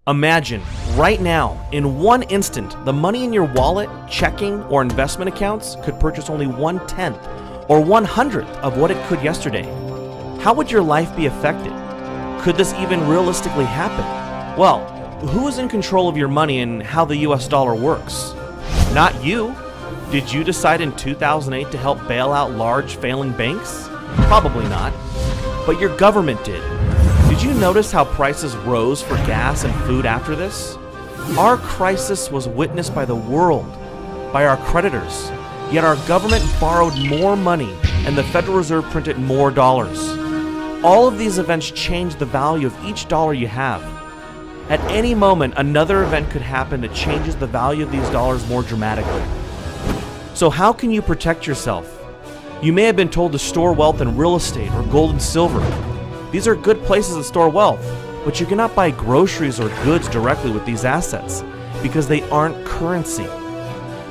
Imagine, right now, in one instant, the money in your wallet, checking, or investment accounts could purchase only 1/10 or 1/100th of what it could yesterday. How would your life be affected? Could this even realistically happen? Well, who is in control of your money and how the US dollar works? Not you. Did you decide in 2008 to help bail out large failing banks? Probably not. But your government did. Did you notice how prices rose for gas and food after this? Our crisis was witnessed by the world, by our creditors, yet our government borrowed more money and the Federal Reserve printed more dollars. All of these events change the value of each dollar you have. At any moment, another event could happen that changes the value of these dollars more dramatically. So how can you protect yourself? You may have been told to store wealth in real estate or gold and silver. These are good places to store wealth, but you cannot buy groceries or goods directly with these assets because they aren't currency.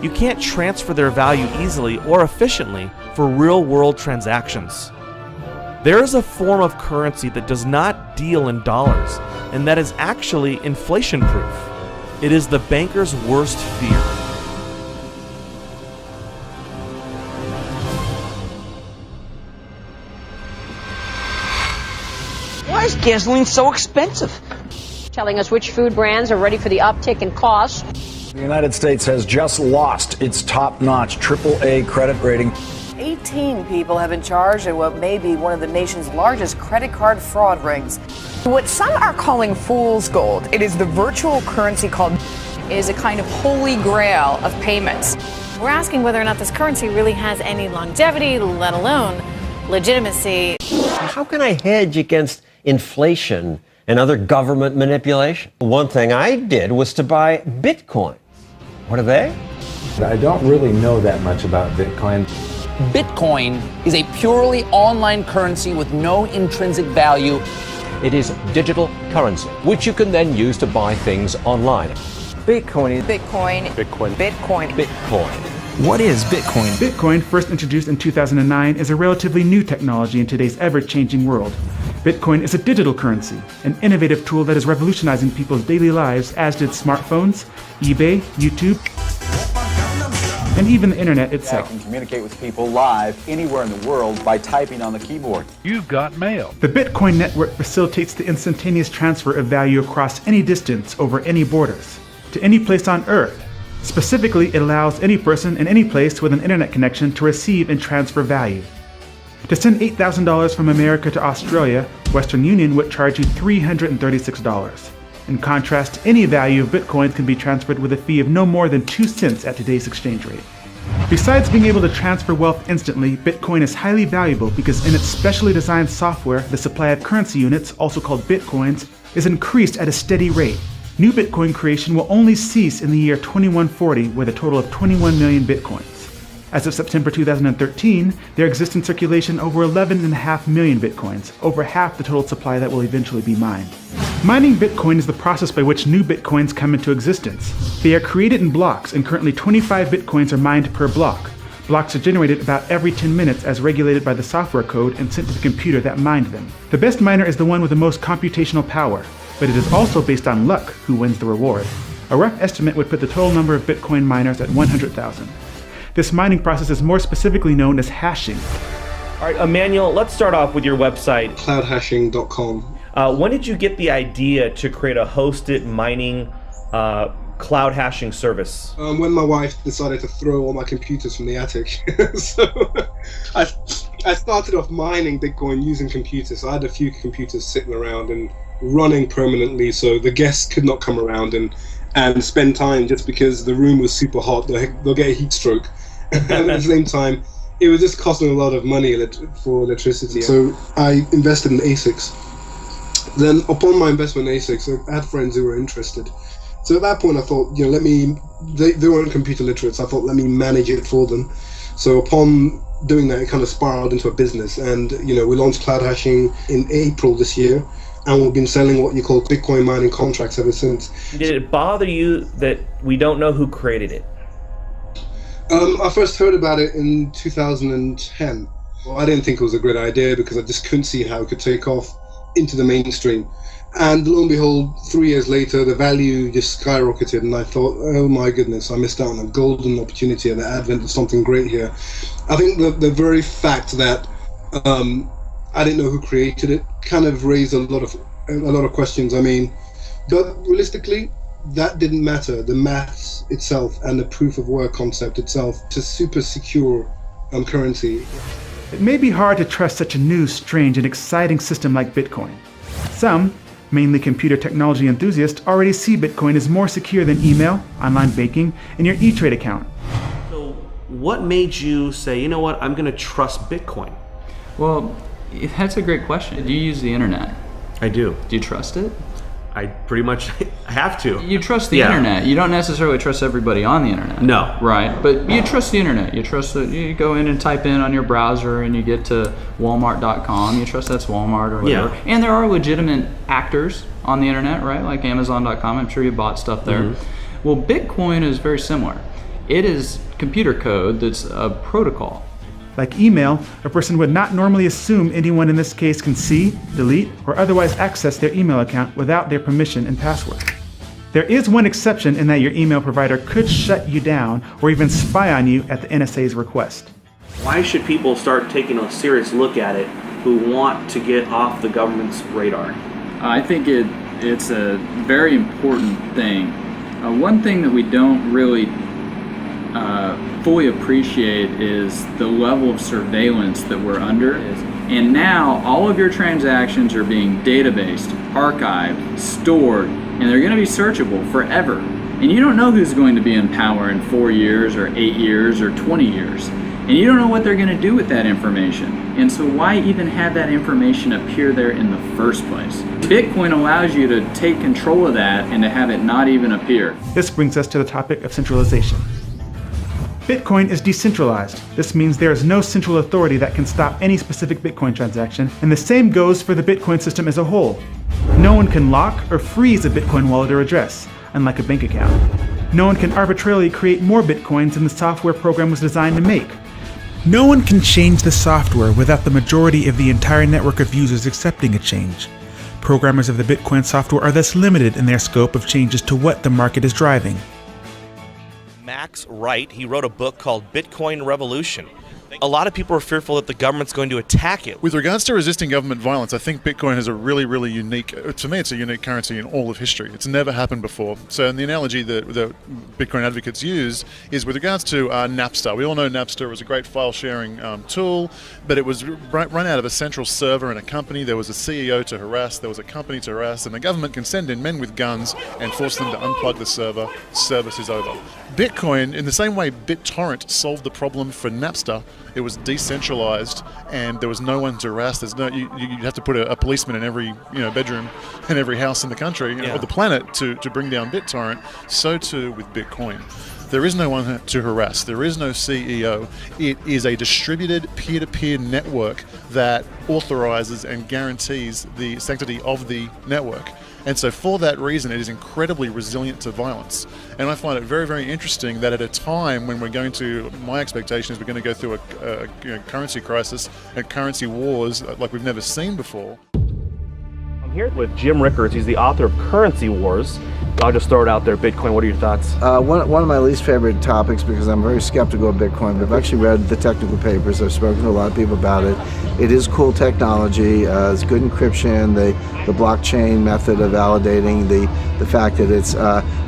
You can't transfer their value easily or efficiently for real-world transactions. There is a form of currency that does not deal in dollars, and that is actually inflation-proof. It is the banker's worst fear. Why is gasoline so expensive? Telling us which food brands are ready for the uptick in costs. The United States has just lost its top-notch AAA credit rating. 18 people have been charged in what may be one of the nation's largest credit card fraud rings. What some are calling fool's gold, it is the virtual currency called is a kind of holy grail of payments. We're asking whether or not this currency really has any longevity, let alone legitimacy. How can I hedge against inflation and other government manipulation? One thing I did was to buy Bitcoin. What are they? I don't really know that much about Bitcoin. Bitcoin is a purely online currency with no intrinsic value. It is digital currency, which you can then use to buy things online. Bitcoin. What is Bitcoin? Bitcoin, first introduced in 2009, is a relatively new technology in today's ever-changing world. Bitcoin is a digital currency, an innovative tool that is revolutionizing people's daily lives, as did smartphones, eBay, YouTube, and even the internet itself. I can communicate with people live anywhere in the world by typing on the keyboard. You've got mail. The Bitcoin network facilitates the instantaneous transfer of value across any distance over any borders, to any place on Earth. Specifically, it allows any person in any place with an internet connection to receive and transfer value. To send $8,000 from America to Australia, Western Union would charge you $336. In contrast, any value of Bitcoin can be transferred with a fee of no more than 2 cents at today's exchange rate. Besides being able to transfer wealth instantly, Bitcoin is highly valuable because in its specially designed software, the supply of currency units, also called Bitcoins, is increased at a steady rate. New Bitcoin creation will only cease in the year 2140 with a total of 21 million Bitcoins. As of September 2013, there exist in circulation over 11.5 million Bitcoins, over half the total supply that will eventually be mined. Mining Bitcoin is the process by which new Bitcoins come into existence. They are created in blocks, and currently 25 Bitcoins are mined per block. Blocks are generated about every 10 minutes as regulated by the software code and sent to the computer that mined them. The best miner is the one with the most computational power, but it is also based on luck who wins the reward. A rough estimate would put the total number of Bitcoin miners at 100,000. This mining process is more specifically known as hashing. All right, Emmanuel, let's start off with your website. Cloudhashing.com. When did you get the idea to create a hosted mining cloud hashing service? When my wife decided to throw all my computers from the attic. So I started off mining Bitcoin using computers. So I had a few computers sitting around and running permanently, so the guests could not come around and spend time just because the room was super hot. They'll get a heat stroke. And at the same time, it was just costing a lot of money for electricity. So I invested in ASICs. Then upon my investment in ASICs, I had friends who were interested. So at that point I thought, they weren't computer literate, so I thought, let me manage it for them. So upon doing that, it kind of spiraled into a business. And, we launched Cloud Hashing in April this year. And we've been selling what you call Bitcoin mining contracts ever since. Did it bother you that we don't know who created it? I first heard about it in 2010. Well, I didn't think it was a great idea because I just couldn't see how it could take off into the mainstream. And lo and behold, 3 years later, the value just skyrocketed, and I thought, oh my goodness, I missed out on a golden opportunity and the advent of something great here. I think the very fact that I didn't know who created it kind of raised a lot of questions. I mean, but realistically, that didn't matter. The maths itself and the proof of work concept itself to super secure currency. It may be hard to trust such a new, strange, and exciting system like Bitcoin. Some, mainly computer technology enthusiasts, already see Bitcoin as more secure than email, online banking, and your E-Trade account. So what made you say, you know what, I'm going to trust Bitcoin? Well, that's a great question. Do you use the internet? I do. Do you trust it? I pretty much have to. You trust the internet. You don't necessarily trust everybody on the internet. No. Right. But you trust the internet. You trust that you go in and type in on your browser and you get to Walmart.com. You trust that's Walmart or whatever. Yeah. And there are legitimate actors on the internet, right? Like Amazon.com. I'm sure you bought stuff there. Mm-hmm. Well, Bitcoin is very similar. It is computer code that's a protocol. Like email, a person would not normally assume anyone in this case can see, delete, or otherwise access their email account without their permission and password. There is one exception in that your email provider could shut you down or even spy on you at the NSA's request. Why should people start taking a serious look at it who want to get off the government's radar? I think it's a very important thing. One thing that we don't really fully appreciate is the level of surveillance that we're under. And now all of your transactions are being databased, archived, stored, and they're going to be searchable forever. And you don't know who's going to be in power in 4 years or 8 years or 20 years. And you don't know what they're going to do with that information. And so why even have that information appear there in the first place? Bitcoin allows you to take control of that and to have it not even appear. This brings us to the topic of centralization. Bitcoin is decentralized. This means there is no central authority that can stop any specific Bitcoin transaction, and the same goes for the Bitcoin system as a whole. No one can lock or freeze a Bitcoin wallet or address, unlike a bank account. No one can arbitrarily create more Bitcoins than the software program was designed to make. No one can change the software without the majority of the entire network of users accepting a change. Programmers of the Bitcoin software are thus limited in their scope of changes to what the market is driving. Max Wright, he wrote a book called Bitcoin Revolution. A lot of people are fearful that the government's going to attack it. With regards to resisting government violence, I think Bitcoin is a really, really unique, to me it's a unique currency in all of history. It's never happened before. So the analogy that Bitcoin advocates use is with regards to Napster. We all know Napster was a great file sharing tool, but it was run out of a central server in a company. There was a CEO to harass, there was a company to harass, and the government can send in men with guns and force them to unplug the server. Service is over. Bitcoin, in the same way BitTorrent solved the problem for Napster, it was decentralized and there was no one to harass. There's no you have to put a policeman in every bedroom in every house in the country or the planet to bring down BitTorrent. So too with Bitcoin. There is no one to harass. There is no CEO. It is a distributed peer-to-peer network that authorizes and guarantees the sanctity of the network. And so for that reason, it is incredibly resilient to violence. And I find it very, very interesting that at a time when we're going to, my expectation is we're going to go through a currency crisis and currency wars like we've never seen before. I'm here with Jim Rickards. He's the author of Currency Wars. I'll just throw it out there. Bitcoin, what are your thoughts? One of my least favorite topics, because I'm very skeptical of Bitcoin, but I've actually read the technical papers. I've spoken to a lot of people about it. It is cool technology. It's good encryption, the blockchain method of validating, the fact that it's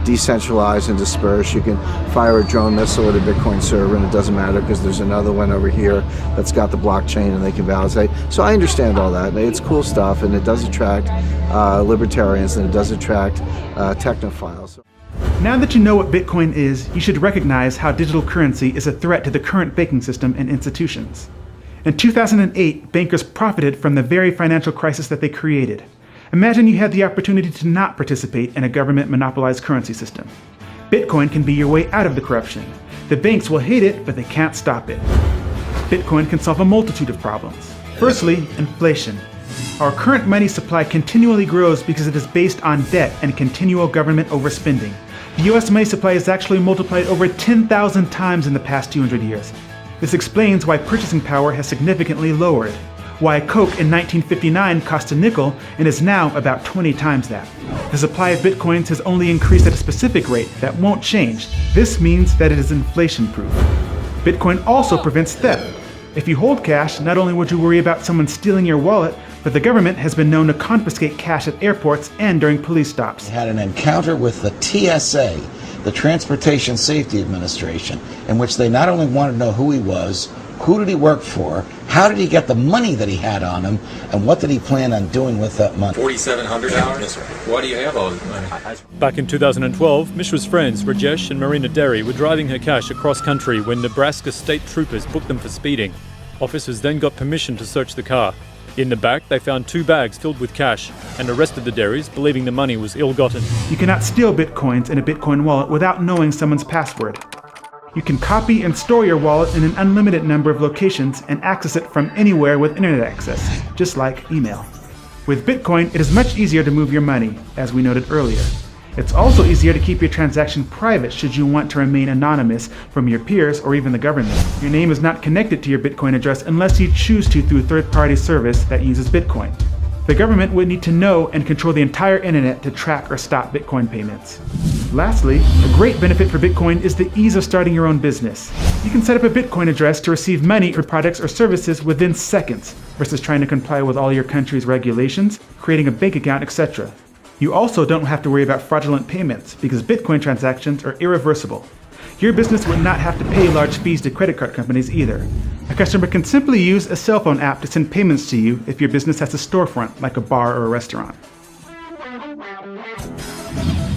decentralized and dispersed. You can fire a drone missile at a Bitcoin server and it doesn't matter because there's another one over here that's got the blockchain and they can validate. So I understand all that. It's cool stuff, and it does attract libertarians, and it does attract technophiles. Now that you know what Bitcoin is, you should recognize how digital currency is a threat to the current banking system and institutions. In 2008, bankers profited from the very financial crisis that they created. Imagine you had the opportunity to not participate in a government-monopolized currency system. Bitcoin can be your way out of the corruption. The banks will hate it, but they can't stop it. Bitcoin can solve a multitude of problems. Firstly, inflation. Our current money supply continually grows because it is based on debt and continual government overspending. The US money supply has actually multiplied over 10,000 times in the past 200 years. This explains why purchasing power has significantly lowered. why Coke in 1959 cost a nickel and is now about 20 times that. The supply of bitcoins has only increased at a specific rate that won't change. This means that it is inflation-proof. Bitcoin also prevents theft. If you hold cash, not only would you worry about someone stealing your wallet, but the government has been known to confiscate cash at airports and during police stops. I had an encounter with the TSA, the Transportation Safety Administration, in which they not only wanted to know who he was, who did he work for, how did he get the money that he had on him, and what did he plan on doing with that money. $4,700? Why do you have all this money? Back in 2012, Mishra's friends, Rajesh and Marina Derry, were driving her cash across country when Nebraska state troopers booked them for speeding. Officers then got permission to search the car. In the back, they found 2 bags filled with cash and arrested the Derrys, believing the money was ill-gotten. You cannot steal bitcoins in a Bitcoin wallet without knowing someone's password. You can copy and store your wallet in an unlimited number of locations and access it from anywhere with internet access, just like email. With Bitcoin, it is much easier to move your money, as we noted earlier. It's also easier to keep your transaction private should you want to remain anonymous from your peers or even the government. Your name is not connected to your Bitcoin address unless you choose to through a third-party service that uses Bitcoin. The government would need to know and control the entire internet to track or stop Bitcoin payments. Lastly, a great benefit for Bitcoin is the ease of starting your own business. You can set up a Bitcoin address to receive money for products or services within seconds, versus trying to comply with all your country's regulations, creating a bank account, etc. You also don't have to worry about fraudulent payments because Bitcoin transactions are irreversible. Your business would not have to pay large fees to credit card companies either. A customer can simply use a cell phone app to send payments to you if your business has a storefront, like a bar or a restaurant.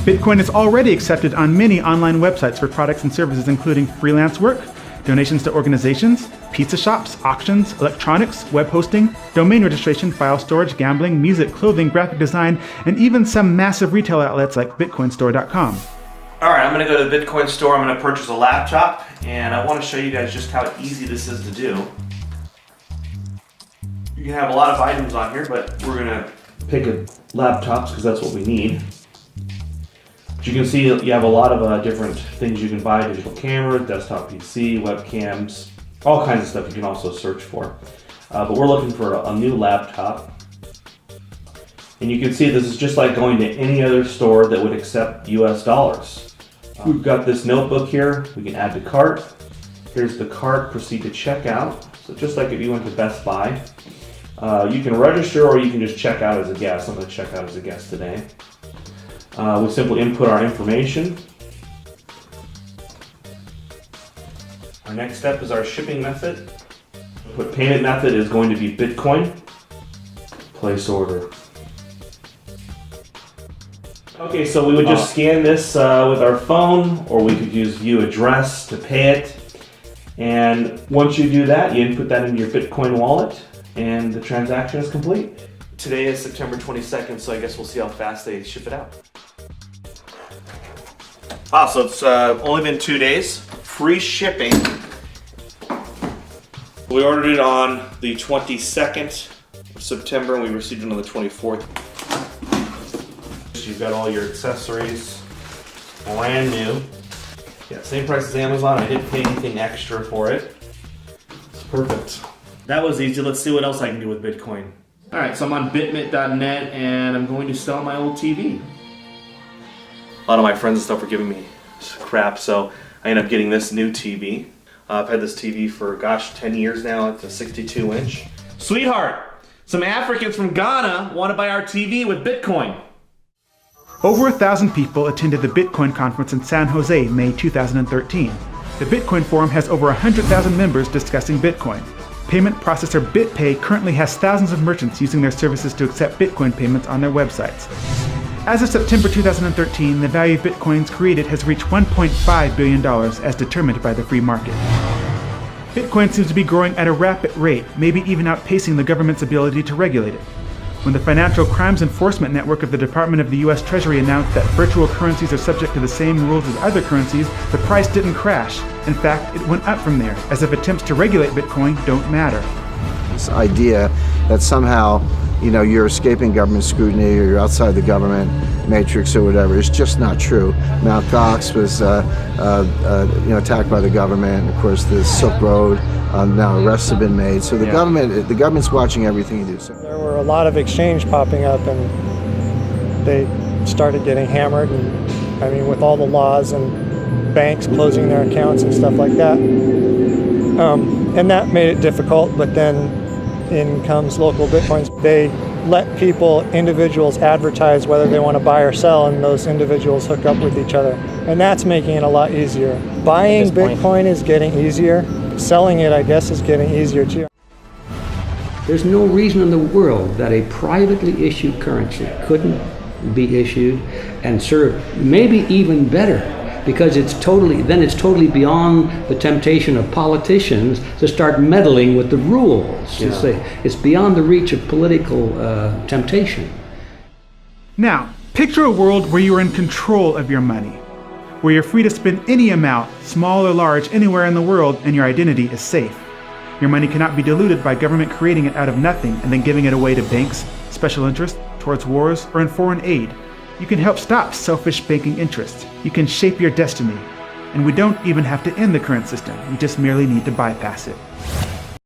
Bitcoin is already accepted on many online websites for products and services including freelance work, donations to organizations, pizza shops, auctions, electronics, web hosting, domain registration, file storage, gambling, music, clothing, graphic design, and even some massive retail outlets like bitcoinstore.com. Alright, I'm going to go to the Bitcoin store, I'm going to purchase a laptop, and I want to show you guys just how easy this is to do. You can have a lot of items on here, but we're going to pick laptops because that's what we need. But you can see you have a lot of different things you can buy: digital camera, desktop PC, webcams, all kinds of stuff you can also search for. But we're looking for a new laptop. And you can see this is just like going to any other store that would accept US dollars. We've got this notebook here, we can add to cart. Here's the cart, proceed to checkout. So just like if you went to Best Buy, you can register or you can just check out as a guest. I'm going to check out as a guest today. We simply input our information. Our next step is our shipping method. Input payment method is going to be Bitcoin. Place order. Okay, so we would just scan this with our phone, or we could use view address to pay it. And once you do that, you input that into your Bitcoin wallet, and the transaction is complete. Today is September 22nd, so I guess we'll see how fast they ship it out. Wow, so it's only been 2 days. Free shipping. We ordered it on the 22nd of September, and we received it on the 24th. You've got all your accessories, brand new. Yeah, same price as Amazon. I didn't pay anything extra for it. It's perfect. That was easy. Let's see what else I can do with Bitcoin. All right, so I'm on bitmit.net, and I'm going to sell my old TV. A lot of my friends and stuff were giving me crap, so I ended up getting this new TV. I've had this TV for, 10 years now. It's a 62-inch. Sweetheart, some Africans from Ghana want to buy our TV with Bitcoin. Over 1,000 people attended the Bitcoin conference in San Jose, May 2013. The Bitcoin Forum has over 100,000 members discussing Bitcoin. Payment processor BitPay currently has thousands of merchants using their services to accept Bitcoin payments on their websites. As of September 2013, the value of Bitcoins created has reached $1.5 billion as determined by the free market. Bitcoin seems to be growing at a rapid rate, maybe even outpacing the government's ability to regulate it. When the Financial Crimes Enforcement Network of the Department of the U.S. Treasury announced that virtual currencies are subject to the same rules as other currencies, the price didn't crash. In fact, it went up from there, as if attempts to regulate Bitcoin don't matter. This idea that somehow you're escaping government scrutiny or you're outside the government matrix or whatever. It's just not true. Mt. Gox was attacked by the government. Of course, the Silk Road, now arrests have been made. So the government's watching everything you do. So. There were a lot of exchange popping up, and they started getting hammered, and with all the laws and banks closing their accounts and stuff like that. And that made it difficult, but then in comes local Bitcoins. They let individuals advertise whether they want to buy or sell, and those individuals hook up with each other. And that's making it a lot easier. Buying Bitcoin is getting easier. Selling it, I guess, is getting easier too. There's no reason in the world that a privately issued currency couldn't be issued and serve maybe even better, because it's totally beyond the temptation of politicians to start meddling with the rules. It's beyond the reach of political temptation. Now, picture a world where you are in control of your money, where you're free to spend any amount, small or large, anywhere in the world, and your identity is safe. Your money cannot be diluted by government creating it out of nothing and then giving it away to banks, special interests, towards wars, or in foreign aid. You can help stop selfish banking interests. You can shape your destiny. And we don't even have to end the current system. We just merely need to bypass it.